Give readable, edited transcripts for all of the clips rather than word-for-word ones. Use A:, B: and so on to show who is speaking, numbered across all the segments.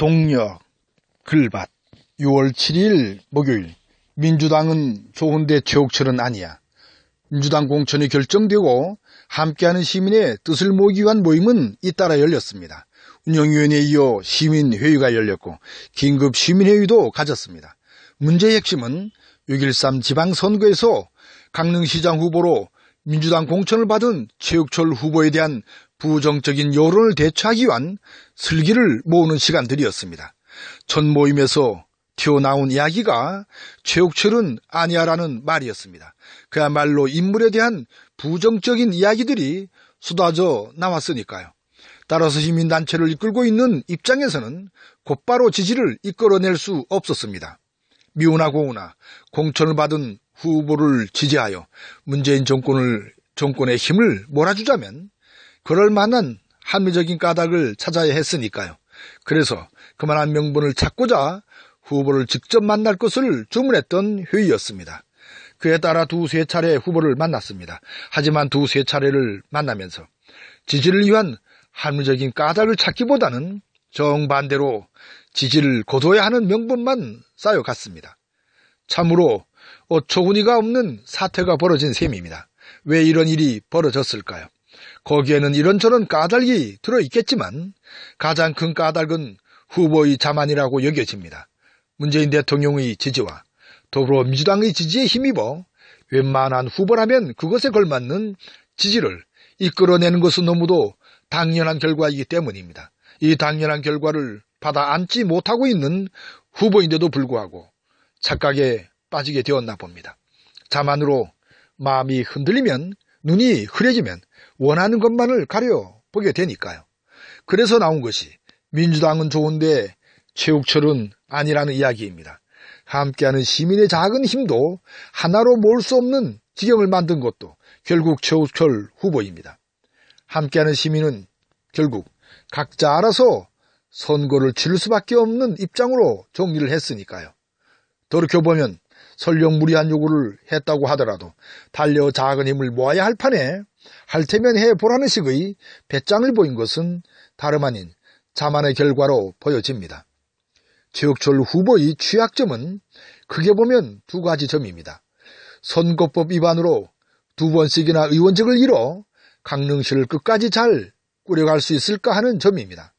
A: 동력, 글밭, 6월 7일 목요일. 민주당은 좋은데 최옥철은 아니야. 민주당 공천이 결정되고 함께하는 시민의 뜻을 모으기 위한 모임은 잇따라 열렸습니다. 운영위원회에 이어 시민회의가 열렸고 긴급 시민회의도 가졌습니다. 문제의 핵심은 6.13 지방선거에서 강릉시장 후보로 민주당 공천을 받은 최옥철 후보에 대한 부정적인 여론을 대처하기 위한 슬기를 모으는 시간들이었습니다. 첫 모임에서 튀어나온 이야기가 최옥철은 아니야라는 말이었습니다. 그야말로 인물에 대한 부정적인 이야기들이 쏟아져 나왔으니까요. 따라서 시민단체를 이끌고 있는 입장에서는 곧바로 지지를 이끌어낼 수 없었습니다. 미우나 고우나 공천을 받은 후보를 지지하여 문재인 정권의 힘을 몰아주자면 그럴 만한 합리적인 까닭을 찾아야 했으니까요. 그래서 그만한 명분을 찾고자 후보를 직접 만날 것을 주문했던 회의였습니다. 그에 따라 두세 차례 후보를 만났습니다. 하지만 두세 차례를 만나면서 지지를 위한 합리적인 까닭을 찾기보다는 정반대로 지지를 거둬야 하는 명분만 쌓여갔습니다. 참으로 어처구니가 없는 사태가 벌어진 셈입니다. 왜 이런 일이 벌어졌을까요? 거기에는 이런저런 까닭이 들어있겠지만 가장 큰 까닭은 후보의 자만이라고 여겨집니다. 문재인 대통령의 지지와 더불어민주당의 지지에 힘입어 웬만한 후보라면 그것에 걸맞는 지지를 이끌어내는 것은 너무도 당연한 결과이기 때문입니다. 이 당연한 결과를 받아 안지 못하고 있는 후보인데도 불구하고 착각에 빠지게 되었나 봅니다. 자만으로 마음이 흔들리면, 눈이 흐려지면 원하는 것만을 가려보게 되니까요. 그래서 나온 것이 민주당은 좋은데 최옥철은 아니라는 이야기입니다. 함께하는 시민의 작은 힘도 하나로 모을 수 없는 지경을 만든 것도 결국 최옥철 후보입니다. 함께하는 시민은 결국 각자 알아서 선거를 치를 수밖에 없는 입장으로 정리를 했으니까요. 돌이켜보면 설령 무리한 요구를 했다고 하더라도 달려 작은 힘을 모아야 할 판에 할 테면 해보라는 식의 배짱을 보인 것은 다름 아닌 자만의 결과로 보여집니다. 최옥철 후보의 취약점은 크게 보면 두 가지 점입니다. 선거법 위반으로 두 번씩이나 의원직을 잃어 강릉시를 끝까지 잘 꾸려갈 수 있을까 하는 점입니다.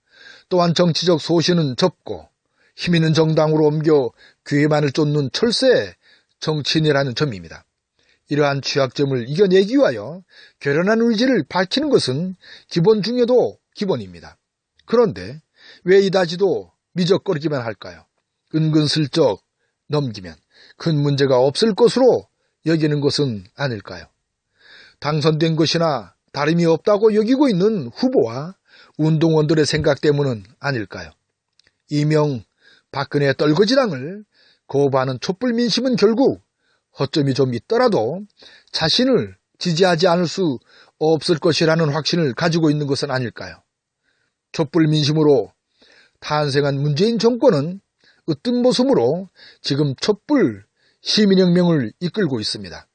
A: 또한 정치적 소신은 접고 힘 있는 정당으로 옮겨 귀에만을 쫓는 철새 정치인이라는 점입니다. 이러한 취약점을 이겨내기 위하여 결연한 의지를 밝히는 것은 기본 중에도 기본입니다. 그런데 왜 이다지도 미적거리기만 할까요? 은근슬쩍 넘기면 큰 문제가 없을 것으로 여기는 것은 아닐까요? 당선된 것이나 다름이 없다고 여기고 있는 후보와 운동원들의 생각 때문은 아닐까요? 이명 박근혜 떨거지당을 거부하는 촛불 민심은 결국 허점이 좀 있더라도 자신을 지지하지 않을 수 없을 것이라는 확신을 가지고 있는 것은 아닐까요? 촛불 민심으로 탄생한 문재인 정권은 으뜸 모습으로 지금 촛불 시민혁명을 이끌고 있습니다.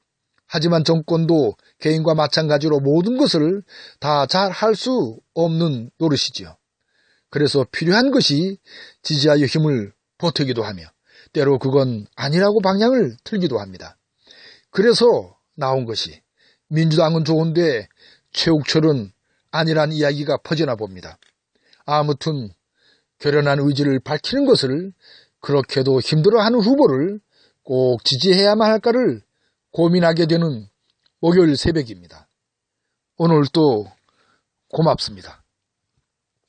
A: 하지만 정권도 개인과 마찬가지로 모든 것을 다 잘 할 수 없는 노릇이지요. 그래서 필요한 것이 지지하여 힘을 보태기도 하며 때로 그건 아니라고 방향을 틀기도 합니다. 그래서 나온 것이 민주당은 좋은데 최옥철은 아니란 이야기가 퍼지나 봅니다. 아무튼 결연한 의지를 밝히는 것을 그렇게도 힘들어하는 후보를 꼭 지지해야만 할까를 고민하게 되는 목요일 새벽입니다. 오늘도 고맙습니다.